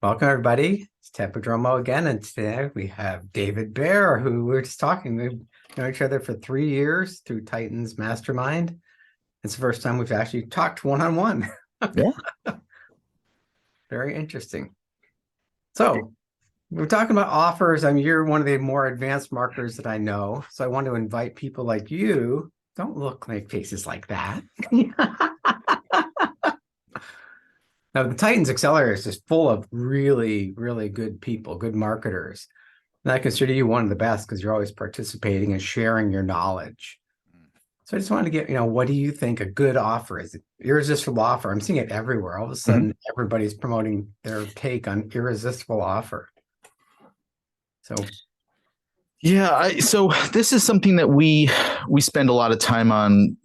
Welcome, everybody. It's Prodromou again, and today we have David Baer, who we're just talking. We've known each other for 3 years through Titan's Mastermind. It's the first time we've actually talked one-on-one. Yeah. Very interesting. So we're talking about offers. I mean, you're one of the more advanced marketers that I know. So I want to invite people like you. Don't look like faces like that. Now, the Titans Accelerator is just full of really, really good people, good marketers. And I consider you one of the best because you're always participating and sharing your knowledge. So I just wanted to get, what do you think a good offer is? Irresistible offer. I'm seeing it everywhere. All of a sudden, everybody's promoting their take on irresistible offer. So So this is something that we spend a lot of time on.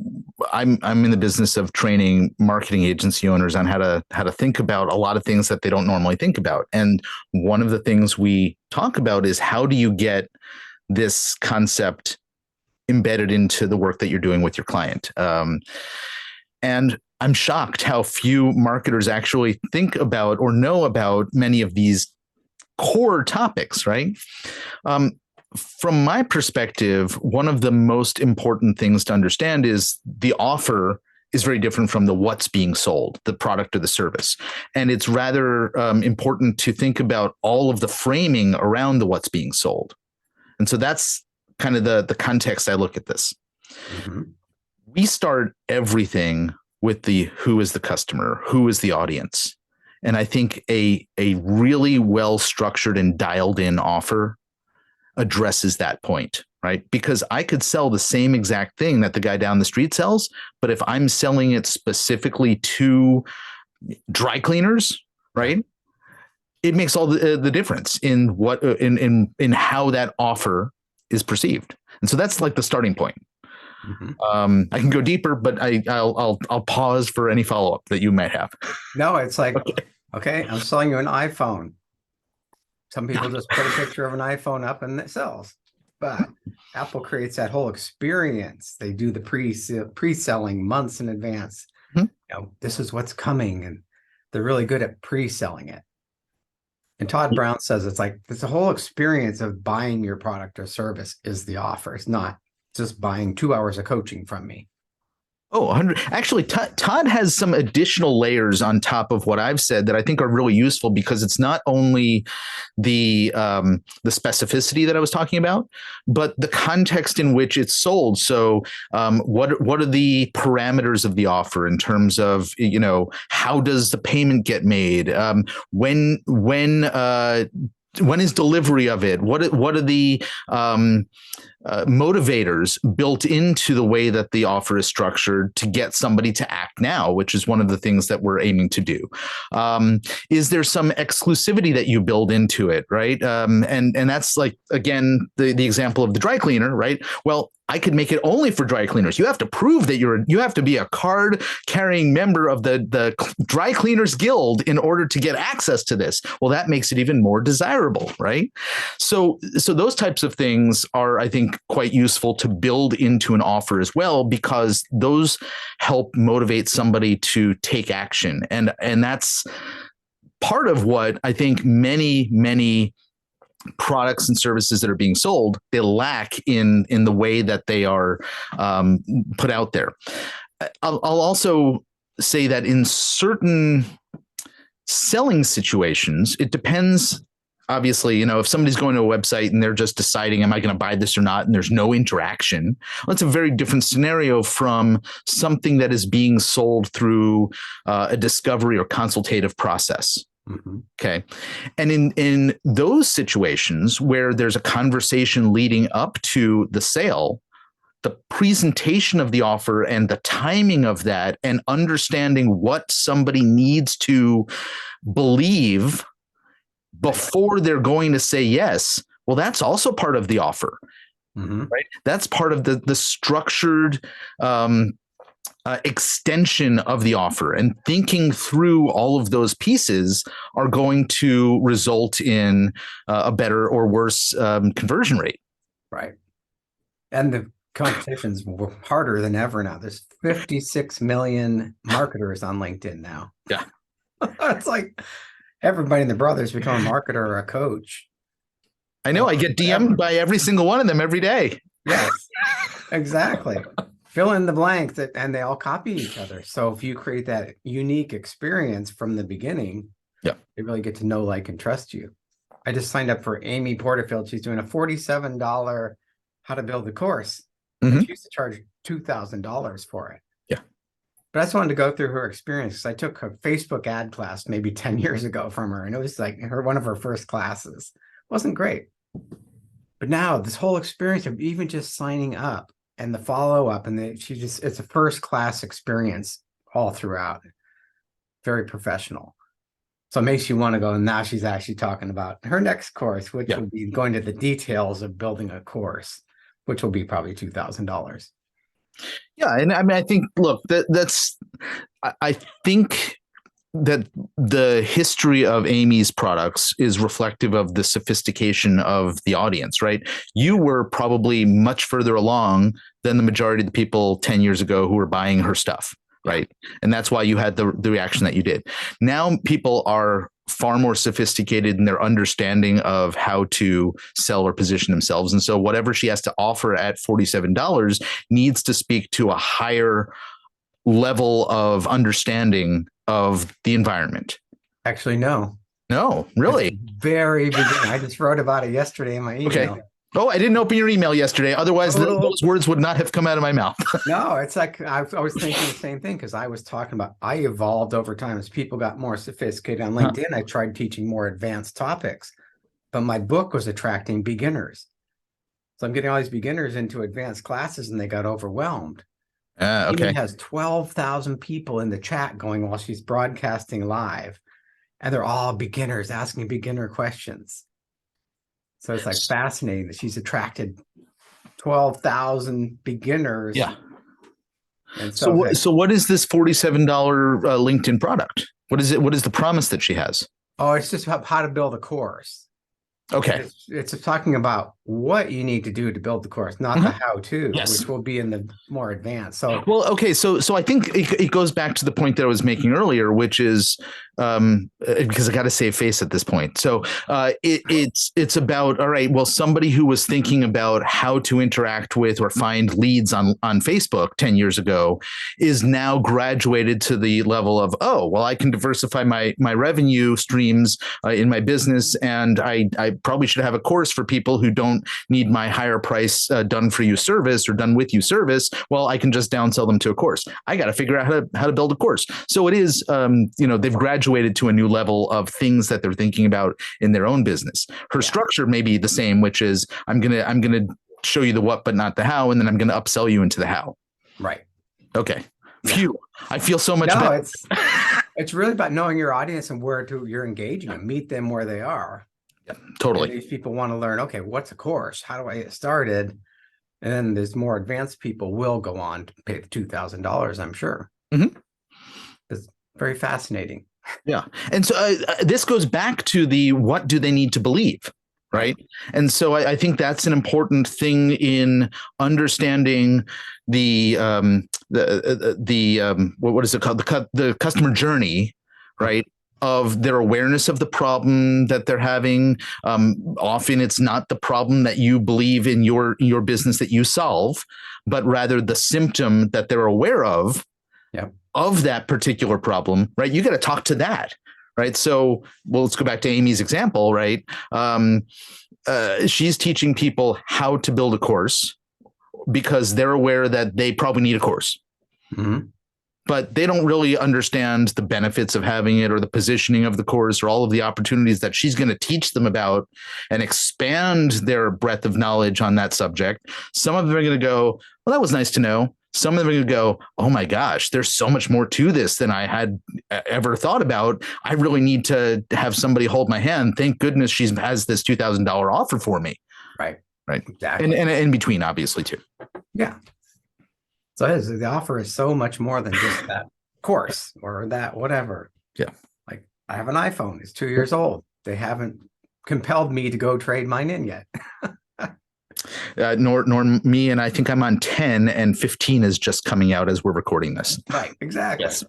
I'm in the business of training marketing agency owners on how to think about a lot of things that they don't normally think about. And one of the things we talk about is how do you get this concept embedded into the work that you're doing with your client. And I'm shocked how few marketers actually think about or know about many of these core topics, right? From my perspective, one of the most important things to understand is the offer is very different from the what's being sold, the product or the service. And it's rather important to think about all of the framing around the what's being sold. And so that's kind of the context I look at this. We start everything with the who is the customer, who is the audience. And I think a really well-structured and dialed in offer addresses that point, right? Because I could sell the same exact thing that the guy down the street sells, but if I'm selling it specifically to dry cleaners, right? It makes all the difference in what in how that offer is perceived. And so that's like the starting point. I can go deeper, but I'll pause for any follow-up that you might have. No, it's like, okay, I'm selling you an iPhone. Some people just put a picture of an iPhone up and it sells. But Apple creates that whole experience. They do the pre-selling months in advance. This is what's coming, and they're really good at pre-selling it. And Todd Brown says it's a whole experience of buying your product or service is the offer. It's not just buying 2 hours of coaching from me. Oh, 100. Actually, Todd has some additional layers on top of what I've said that I think are really useful, because it's not only the specificity that I was talking about, but the context in which it's sold. So what are the parameters of the offer in terms of, how does the payment get made? When is delivery of it? What are the motivators built into the way that the offer is structured to get somebody to act now, which is one of the things that we're aiming to do. Is there some exclusivity that you build into it, right? And that's like, again, the example of the dry cleaner, right? Well, I could make it only for dry cleaners. You have to prove that you have to be a card carrying member of the Dry Cleaners Guild in order to get access to this. Well, that makes it even more desirable, right? So those types of things are, I think, quite useful to build into an offer as well, because those help motivate somebody to take action. And that's part of what I think many products and services that are being sold, they lack in the way that they are put out there. I'll also say that in certain selling situations, it depends. Obviously, if somebody's going to a website and they're just deciding, am I going to buy this or not? And there's no interaction. Well, that's a very different scenario from something that is being sold through a discovery or consultative process. Okay. And in those situations where there's a conversation leading up to the sale, the presentation of the offer and the timing of that, and understanding what somebody needs to believe before they're going to say yes, well, that's also part of the offer, right? That's part of the structured extension of the offer, and thinking through all of those pieces are going to result in a better or worse conversion rate. Right. And the competition's harder than ever now. There's 56 million marketers on LinkedIn now. Yeah. It's like, Everybody and the brothers become a marketer or a coach. I know. I get DM'd by every single one of them every day. Yes, exactly. Fill in the blank and they all copy each other. So if you create that unique experience from the beginning, yeah, they really get to know, like, and trust you. I just signed up for Amy Porterfield. She's doing a $47 how to build a course. And she used to charge $2,000 for it. Yeah. But I just wanted to go through her experience. I took a Facebook ad class maybe 10 years ago from her, and it was like one of her first classes. Wasn't great. But now this whole experience of even just signing up and the follow-up, and it's a first class experience all throughout. Very professional. So it makes you want to go. And now she's actually talking about her next course, which will be going to the details of building a course, which will be probably $2,000. Yeah. And I mean, I think, look, I think that the history of Amy's products is reflective of the sophistication of the audience, right? You were probably much further along than the majority of the people 10 years ago who were buying her stuff, right? And that's why you had the reaction that you did. Now people are far more sophisticated in their understanding of how to sell or position themselves. And so whatever she has to offer at $47 needs to speak to a higher level of understanding of the environment. Actually, no. No, really? Very beginning. I just wrote about it yesterday in my email. Okay. Oh, I didn't open your email yesterday. Otherwise, those words would not have come out of my mouth. No, it's like I was thinking the same thing, because I was talking about I evolved over time as people got more sophisticated on LinkedIn. I tried teaching more advanced topics, but my book was attracting beginners. So I'm getting all these beginners into advanced classes, and they got overwhelmed. Okay. Amy has 12,000 people in the chat going while she's broadcasting live, and they're all beginners asking beginner questions. So it's like fascinating that she's attracted 12,000 beginners. Yeah. And so what is this $47 LinkedIn product? What is it? What is the promise that she has? Oh, it's just how to build a course. Okay. It's talking about what you need to do to build the course, not the how-to, which will be in the more advanced. So, well, okay. So I think it goes back to the point that I was making earlier, which is because I got to save face at this point. So it's about, all right, well, somebody who was thinking about how to interact with or find leads on Facebook 10 years ago is now graduated to the level of, oh, well, I can diversify my revenue streams in my business, and I probably should have a course for people who don't need my higher price done for you service or done with you service. Well, I can just downsell them to a course. I got to figure out how to build a course. So it is, they've graduated to a new level of things that they're thinking about in their own business. Her structure may be the same, which is I'm gonna show you the what, but not the how, and then I'm gonna upsell you into the how. Right. Okay. Phew. I feel so much better. It's really about knowing your audience and where you're engaging them. Meet them where they are. Yeah, totally. And these people want to learn, okay, what's a course? How do I get started? And then there's more advanced people will go on to pay the $2,000, I'm sure. It's very fascinating. Yeah. And so this goes back to the what do they need to believe? Right. And so I think that's an important thing in understanding the what is it called? The customer journey, right? Of their awareness of the problem that they're having. Often it's not the problem that you believe in your business that you solve, but rather the symptom that they're aware of. Of that particular problem, right? You got to talk to that, right? So, well, let's go back to Amy's example, right? She's teaching people how to build a course because they're aware that they probably need a course. But they don't really understand the benefits of having it or the positioning of the course or all of the opportunities that she's going to teach them about and expand their breadth of knowledge on that subject. Some of them are going to go, well, that was nice to know. Some of them are going to go, oh my gosh, there's so much more to this than I had ever thought about. I really need to have somebody hold my hand. Thank goodness she has this $2,000 offer for me. Right. Exactly. And in between, obviously, too. Yeah. So the offer is so much more than just that course or that whatever. Yeah. Like I have an iPhone. It's 2 years old. They haven't compelled me to go trade mine in yet. Nor me, and I think I'm on 10, and 15 is just coming out as we're recording this. Right, exactly. Yes.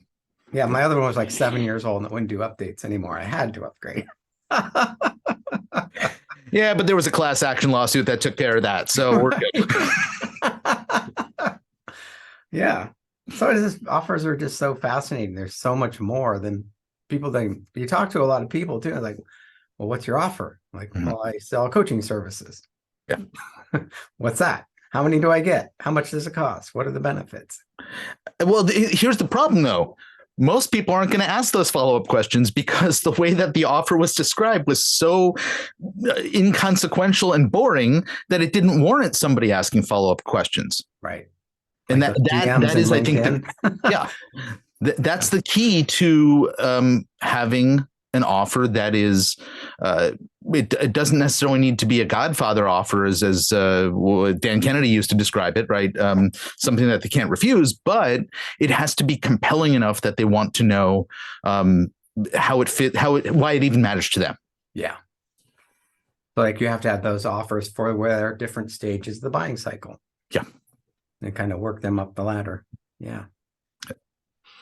Yeah, my other one was like 7 years old and it wouldn't do updates anymore. I had to upgrade. Yeah, but there was a class action lawsuit that took care of that, so we're good. Yeah. So offers are just so fascinating. There's so much more than people think. You talk to a lot of people too. Like, well, what's your offer? Like, well, I sell coaching services. Yeah. What's that? How many do I get? How much does it cost? What are the benefits? Well, here's the problem, though. Most people aren't going to ask those follow-up questions because the way that the offer was described was so inconsequential and boring that it didn't warrant somebody asking follow-up questions. Right. And like that is, I think, yeah, that's the key to having an offer that is, it doesn't necessarily need to be a Godfather offer, as Dan Kennedy used to describe it, right? Something that they can't refuse, but it has to be compelling enough that they want to know how it fit, why it even matters to them. Yeah. Like you have to have those offers for where there are different stages of the buying cycle. Yeah. And kind of work them up the ladder. Yeah.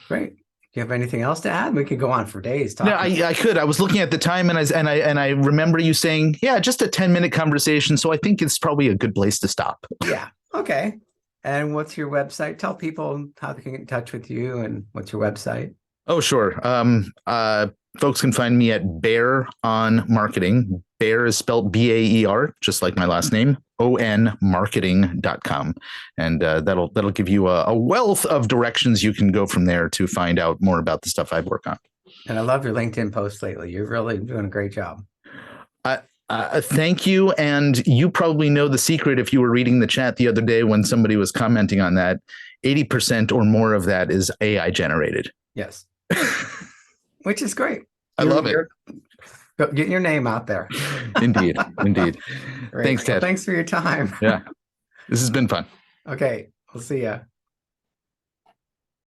Great. Do you have anything else to add? We could go on for days talking. No, I could. I was looking at the time and I remember you saying, yeah, just a 10-minute conversation. So I think it's probably a good place to stop. Yeah. Okay. And what's your website? Tell people how they can get in touch with you and what's your website? Oh, sure. Folks can find me at Baer on Marketing. Baer is spelled Baer, just like my last name, onmarketing.com. And that'll give you a wealth of directions you can go from there to find out more about the stuff I work on. And I love your LinkedIn posts lately. You're really doing a great job. Thank you. And you probably know the secret if you were reading the chat the other day when somebody was commenting on that. 80% or more of that is AI generated. Yes. Which is great. I love it. Getting your name out there. Indeed. Thanks, Ted. Well, thanks for your time. Yeah. This has been fun. Okay. We'll see ya.